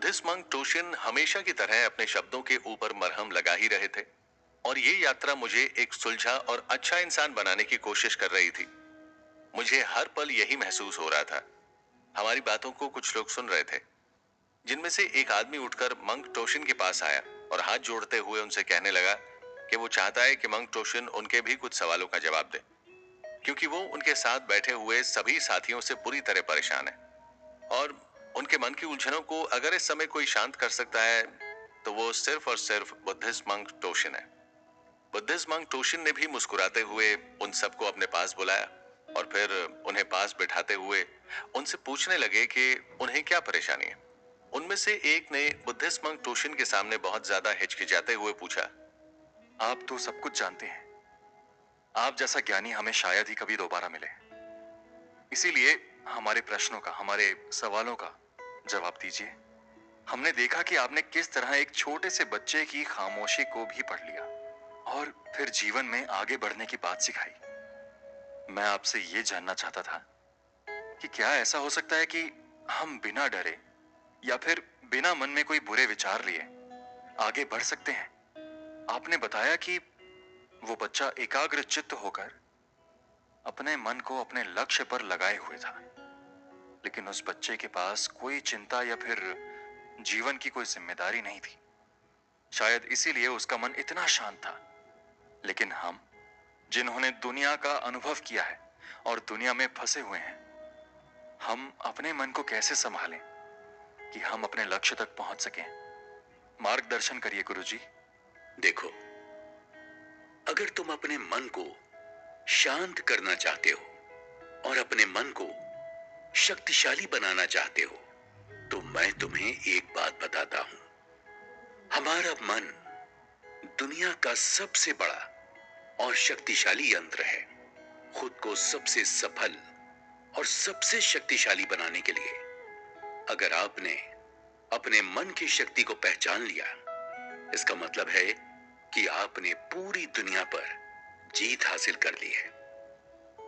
Buddhist monk टोशिन हमेशा की तरह अपने शब्दों के ऊपर मरहम लगा ही रहे थे और ये यात्रा मुझे एक सुलझा और अच्छा इंसान बनाने की कोशिश कर रही थी। मुझे हर पल यही महसूस हो रहा था। हमारी बातों को कुछ लोग सुन रहे थे, जिनमें से एक आदमी उठकर मंक टोशिन के पास आया और हाथ जोड़ते हुए उनसे कहने लगा कि वो चाहता है कि मंक टोशिन उनके भी कुछ सवालों का जवाब दे, क्योंकि वो उनके साथ बैठे हुए सभी साथियों से बुरी तरह परेशान है और उनके मन की उलझनों को अगर इस समय कोई शांत कर सकता है तो वो सिर्फ और सिर्फ बुद्धिस्ट मंक टोशिन है। बुद्धिस्ट मंक टोशिन ने भी मुस्कुराते हुए उन सबको अपने पास बुलाया और फिर उन्हें पास बिठाते हुए उनसे पूछने लगे कि उन्हें क्या परेशानी है। उनमें से एक ने बुद्धिस्ट मंक टोशिन के सामने बहुत ज्यादा हिचकिचाते हुए पूछा, आप तो सब कुछ जानते हैं। आप जैसा ज्ञानी हमें शायद ही कभी दोबारा मिले। इसीलिए हमारे प्रश्नों का, हमारे सवालों का जवाब दीजिए। हमने देखा कि आपने किस तरह एक छोटे से बच्चे की खामोशी को भी पढ़ लिया और फिर जीवन में आगे बढ़ने की बात सिखाई। मैं आपसे ये जानना चाहता था कि क्या ऐसा हो सकता है कि हम बिना डरे या फिर बिना मन में कोई बुरे विचार लिए आगे बढ़ सकते हैं। आपने बताया कि वो बच्चा एकाग्र चित्त होकर अपने मन को अपने लक्ष्य पर लगाए हुए था, लेकिन उस बच्चे के पास कोई चिंता या फिर जीवन की कोई जिम्मेदारी नहीं थी। शायद इसीलिए उसका मन इतना शांत था। लेकिन हम, जिन्होंने दुनिया का अनुभव किया है और दुनिया में फंसे हुए हैं, हम अपने मन को कैसे संभालें कि हम अपने लक्ष्य तक पहुंच सकें? मार्गदर्शन करिए गुरुजी। देखो, अगर तुम अपने मन को शांत करना चाहते हो और अपने मन को शक्तिशाली बनाना चाहते हो, तो मैं तुम्हें एक बात बताता हूं। हमारा मन दुनिया का सबसे बड़ा और शक्तिशाली यंत्र है। खुद को सबसे सफल और सबसे शक्तिशाली बनाने के लिए अगर आपने अपने मन की शक्ति को पहचान लिया, इसका मतलब है कि आपने पूरी दुनिया पर जीत हासिल कर ली है।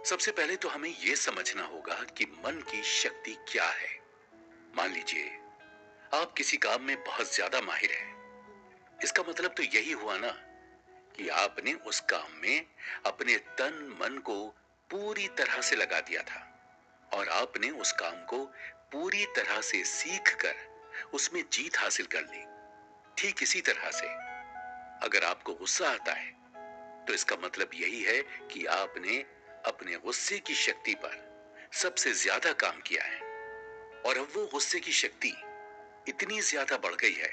सबसे पहले तो हमें यह समझना होगा कि मन की शक्ति क्या है। मान लीजिए आप किसी काम में बहुत ज्यादा माहिर हैं। इसका मतलब तो यही हुआ ना कि आपने उस काम में अपने तन मन को पूरी तरह से लगा दिया था और आपने उस काम को पूरी तरह से सीख कर उसमें जीत हासिल कर ली। ठीक इसी तरह से अगर आपको गुस्सा आता है तो इसका मतलब यही है कि आपने अपने गुस्से की शक्ति पर सबसे ज्यादा काम किया है और अब वो गुस्से की शक्ति इतनी ज्यादा बढ़ गई है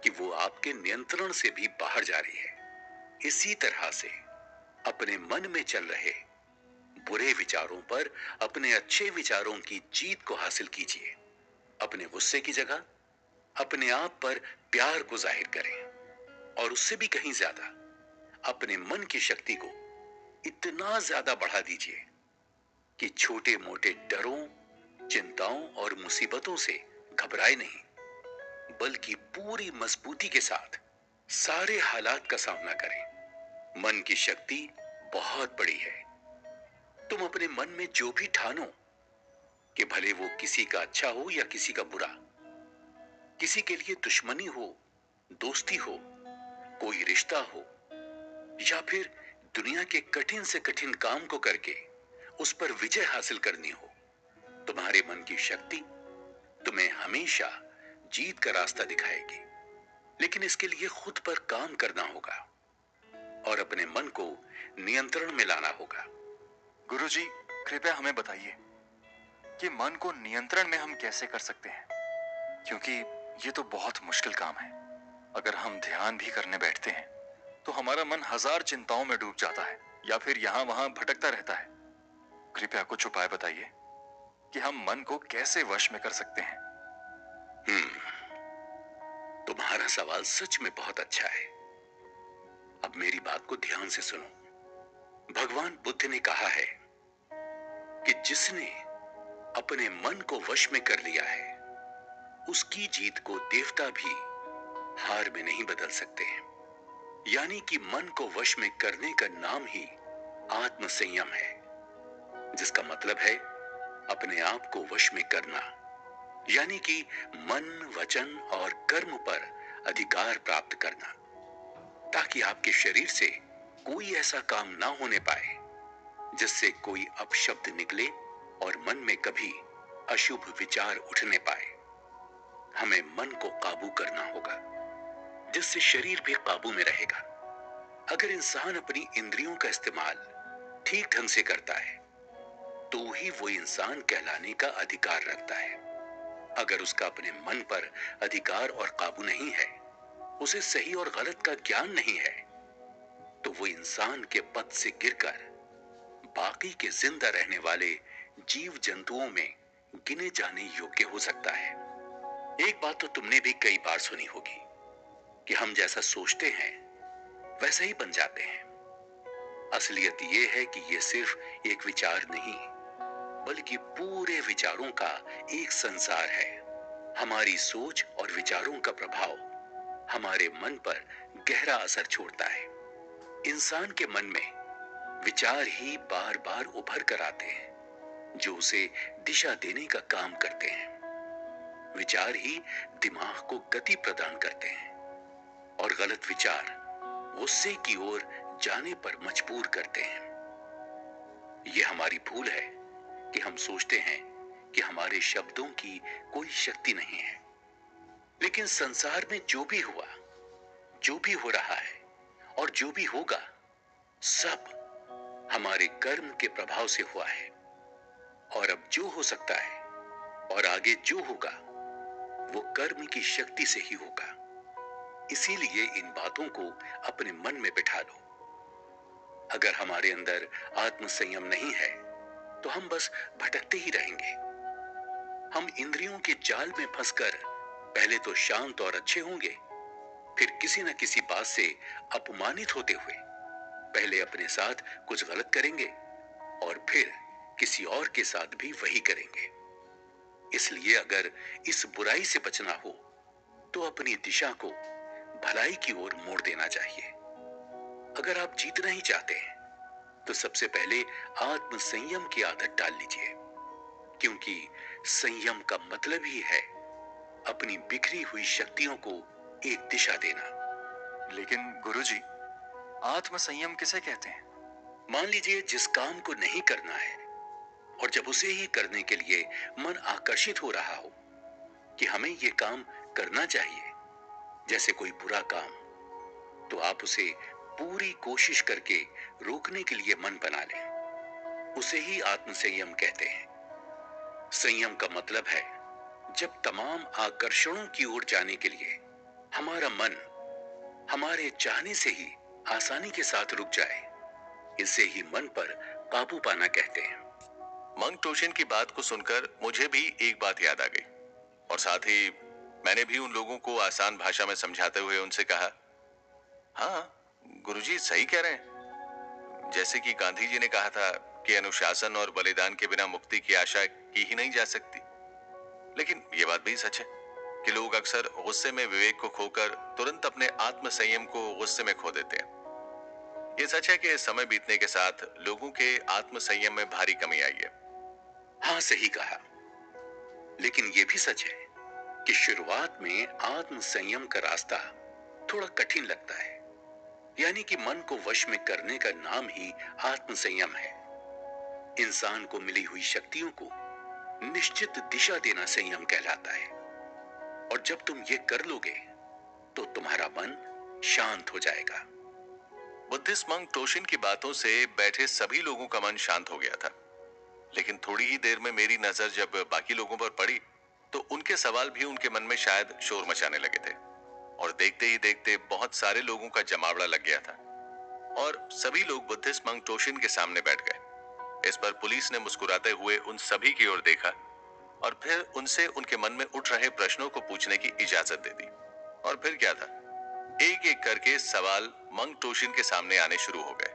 कि वो आपके नियंत्रण से भी बाहर जा रही है। इसी तरह से अपने मन में चल रहे बुरे विचारों पर अपने अच्छे विचारों की जीत को हासिल कीजिए। अपने गुस्से की जगह अपने आप पर प्यार को जाहिर करें और उससे भी कहीं ज्यादा अपने मन की शक्ति को इतना ज्यादा बढ़ा दीजिए कि छोटे मोटे डरों, चिंताओं और मुसीबतों से घबराए नहीं, बल्कि पूरी मजबूती के साथ सारे हालात का सामना करें। मन की शक्ति बहुत बड़ी है। तुम अपने मन में जो भी ठानो कि भले वो किसी का अच्छा हो या किसी का बुरा, किसी के लिए दुश्मनी हो, दोस्ती हो, कोई रिश्ता हो या फिर दुनिया के कठिन से कठिन काम को करके उस पर विजय हासिल करनी हो, तुम्हारे मन की शक्ति तुम्हें हमेशा जीत का रास्ता दिखाएगी। लेकिन इसके लिए खुद पर काम करना होगा और अपने मन को नियंत्रण में लाना होगा। गुरुजी, कृपया हमें बताइए कि मन को नियंत्रण में हम कैसे कर सकते हैं, क्योंकि ये तो बहुत मुश्किल काम है। अगर हम ध्यान भी करने बैठते हैं तो हमारा मन हजार चिंताओं में डूब जाता है या फिर यहां वहां भटकता रहता है। कृपया कुछ उपाय बताइए कि हम मन को कैसे वश में कर सकते हैं। तुम्हारा सवाल सच में बहुत अच्छा है। अब मेरी बात को ध्यान से सुनो। भगवान बुद्ध ने कहा है कि जिसने अपने मन को वश में कर लिया है, उसकी जीत को देवता भी हार में नहीं बदल सकते हैं। यानी कि मन को वश में करने का नाम ही आत्म संयम है, जिसका मतलब है अपने आप को वश में करना, यानी कि मन, वचन और कर्म पर अधिकार प्राप्त करना, ताकि आपके शरीर से कोई ऐसा काम ना होने पाए जिससे कोई अपशब्द निकले और मन में कभी अशुभ विचार उठने पाए। हमें मन को काबू करना होगा, जिससे शरीर भी काबू में रहेगा। अगर इंसान अपनी इंद्रियों का इस्तेमाल ठीक ढंग से करता है तो ही वो इंसान कहलाने का अधिकार रखता है। अगर उसका अपने मन पर अधिकार और काबू नहीं है, उसे सही और गलत का ज्ञान नहीं है, तो वो इंसान के पद से गिरकर बाकी के जिंदा रहने वाले जीव जंतुओं में गिने जाने योग्य हो सकता है। एक बात तो तुमने भी कई बार सुनी होगी कि हम जैसा सोचते हैं वैसा ही बन जाते हैं। असलियत यह है कि यह सिर्फ एक विचार नहीं, बल्कि पूरे विचारों का एक संसार है। हमारी सोच और विचारों का प्रभाव हमारे मन पर गहरा असर छोड़ता है। इंसान के मन में विचार ही बार बार उभर कर आते हैं, जो उसे दिशा देने का काम करते हैं। विचार ही दिमाग को गति प्रदान करते हैं और गलत विचार गुस्से की ओर जाने पर मजबूर करते हैं। यह हमारी भूल है कि हम सोचते हैं कि हमारे शब्दों की कोई शक्ति नहीं है। लेकिन संसार में जो भी हुआ, जो भी हो रहा है और जो भी होगा, सब हमारे कर्म के प्रभाव से हुआ है। और अब जो हो सकता है और आगे जो होगा, वो कर्म की शक्ति से ही होगा। इसीलिए इन बातों को अपने मन में बिठा लो। अगर हमारे अंदर आत्म संयम नहीं है तो हम बस भटकते ही रहेंगे। हम इंद्रियों के जाल में फंसकर पहले तो शांत और अच्छे होंगे, फिर किसी न किसी बात से अपमानित होते हुए पहले अपने साथ कुछ गलत करेंगे और फिर किसी और के साथ भी वही करेंगे। इसलिए अगर इस बुराई से बचना हो तो अपनी दिशा को भलाई की ओर मोड़ देना चाहिए। अगर आप जीतना ही चाहते हैं तो सबसे पहले आत्म संयम की आदत डाल लीजिए, क्योंकि संयम का मतलब ही है अपनी बिखरी हुई शक्तियों को एक दिशा देना। लेकिन गुरुजी, आत्म संयम किसे कहते हैं? मान लीजिए जिस काम को नहीं करना है और जब उसे ही करने के लिए मन आकर्षित हो रहा हो कि हमें यह काम करना चाहिए, जैसे कोई बुरा काम, तो आप उसे पूरी कोशिश करके रोकने के लिए मन बना लें। उसे ही आत्म संयम कहते हैं। संयम का मतलब है जब तमाम आकर्षणों की ओर जाने के लिए हमारा मन हमारे चाहने से ही आसानी के साथ रुक जाए। इसे ही मन पर काबू पाना कहते हैं। मंग टोशिन की बात को सुनकर मुझे भी एक बात याद आ गई, और साथ ही मैंने भी उन लोगों को आसान भाषा में समझाते हुए उनसे कहा, हाँ गुरुजी सही कह रहे हैं। जैसे कि गांधी जी ने कहा था कि अनुशासन और बलिदान के बिना मुक्ति की आशा की ही नहीं जा सकती। लेकिन यह बात भी सच है कि लोग अक्सर गुस्से में विवेक को खोकर तुरंत अपने आत्म संयम को गुस्से में खो देते हैं। यह सच है कि समय बीतने के साथ लोगों के आत्म संयम में भारी कमी आई है। हाँ, सही कहा। लेकिन यह भी सच है कि शुरुआत में आत्म संयम का रास्ता थोड़ा कठिन लगता है। यानी कि मन को वश में करने का नाम ही आत्म संयम है। इंसान को मिली हुई शक्तियों को निश्चित दिशा देना संयम कहलाता है। और जब तुम ये कर लोगे तो तुम्हारा मन शांत हो जाएगा। बुद्धिस्ट मंक टोशिन की बातों से बैठे सभी लोगों का मन शांत हो गया था। लेकिन थोड़ी ही देर में मेरी नजर जब बाकी लोगों पर पड़ी तो उनके सवाल भी उनके मन में शायद शोर मचाने लगे थे, और देखते ही देखते बहुत सारे लोगों का जमावड़ा लग गया था और सभी लोग बुद्धिस्ट मंक टोशिन के सामने बैठ गए। इस पर पुलिस ने मुस्कुराते हुए उन सभी की ओर देखा और फिर उनसे उनके मन में उठ रहे प्रश्नों को पूछने की इजाजत दे दी। और फिर क्या था, एक एक करके सवाल मंक टोशिन के सामने आने शुरू हो गए।